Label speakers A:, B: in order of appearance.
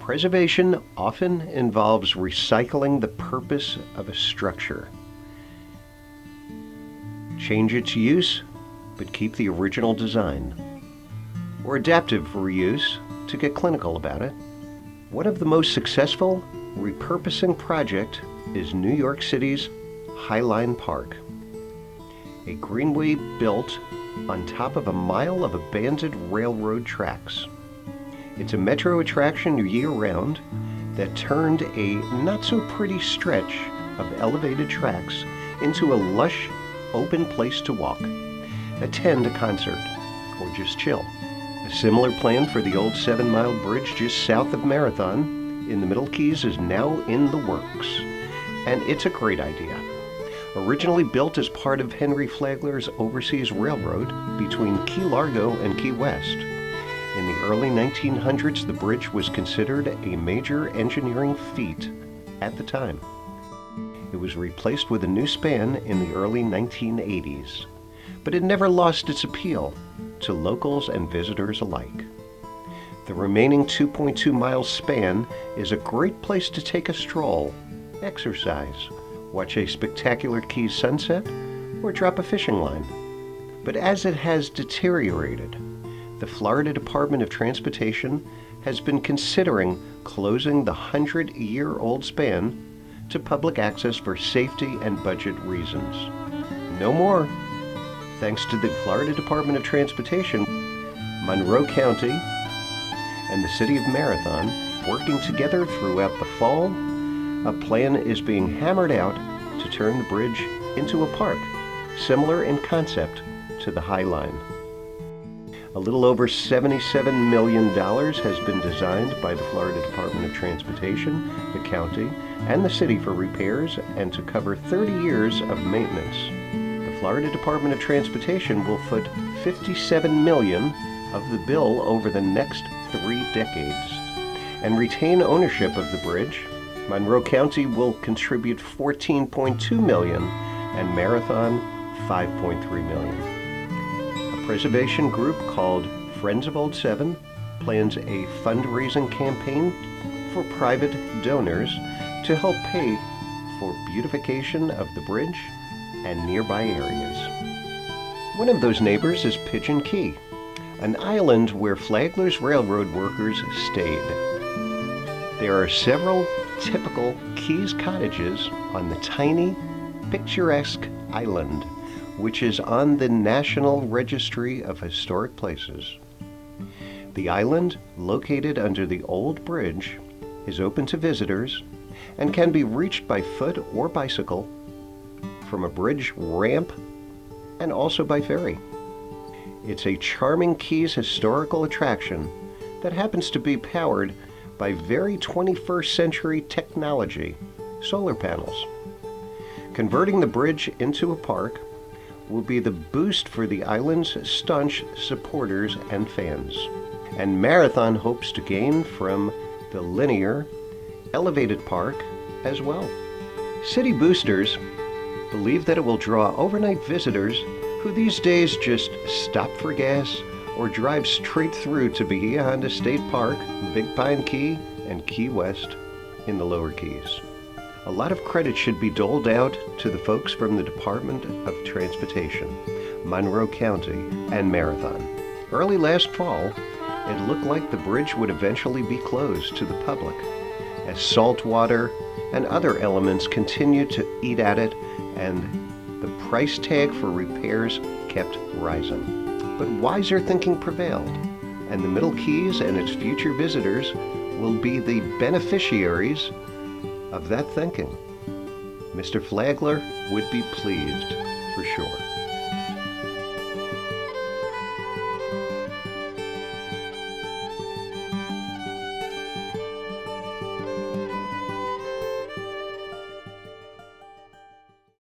A: Preservation often involves recycling the purpose of a structure. Change its use, but keep the original design. Or adaptive reuse, to get clinical about it. One of the most successful repurposing project is New York City's Highline Park, a greenway built on top of a mile of abandoned railroad tracks. It's a metro attraction year-round that turned a not-so-pretty stretch of elevated tracks into a lush, open place to walk, attend a concert, or just chill. A similar plan for the old 7-mile bridge just south of Marathon in the Middle Keys is now in the works, and it's a great idea. Originally built as part of Henry Flagler's Overseas Railroad between Key Largo and Key West. In the early 1900s, the bridge was considered a major engineering feat at the time. It was replaced with a new span in the early 1980s, but it never lost its appeal to locals and visitors alike. The remaining 2.2-mile span is a great place to take a stroll, exercise, watch a spectacular Keys sunset, or drop a fishing line. But as it has deteriorated, the Florida Department of Transportation has been considering closing the 100-year-old span to public access for safety and budget reasons. No more. Thanks to the Florida Department of Transportation, Monroe County and the City of Marathon working together throughout the fall, a plan is being hammered out to turn the bridge into a park, similar in concept to the High Line. A little over $77 million has been designed by the Florida Department of Transportation, the county, and the city for repairs and to cover 30 years of maintenance. The Florida Department of Transportation will foot $57 million of the bill over the next 3 decades and retain ownership of the bridge. Monroe County will contribute $14.2 million and Marathon $5.3 million. A preservation group called Friends of Old 7 plans a fundraising campaign for private donors to help pay for beautification of the bridge and nearby areas. One of those neighbors is Pigeon Key, an island where Flagler's railroad workers stayed. There are several typical Keys cottages on the tiny, picturesque island, which is on the National Registry of Historic Places. The island, located under the old bridge, is open to visitors and can be reached by foot or bicycle from a bridge ramp and also by ferry. It's a charming Keys historical attraction that happens to be powered by very 21st century technology, solar panels. Converting the bridge into a park will be the boost for the island's staunch supporters and fans. And Marathon hopes to gain from the linear, elevated park as well. City boosters believe that it will draw overnight visitors who these days just stop for gas or drive straight through to Bahia Honda State Park, Big Pine Key, and Key West in the Lower Keys. A lot of credit should be doled out to the folks from the Department of Transportation, Monroe County, and Marathon. Early last fall, it looked like the bridge would eventually be closed to the public as salt water and other elements continued to eat at it and the price tag for repairs kept rising. But wiser thinking prevailed, and the Middle Keys and its future visitors will be the beneficiaries of that thinking. Mr. Flagler would be pleased, for sure.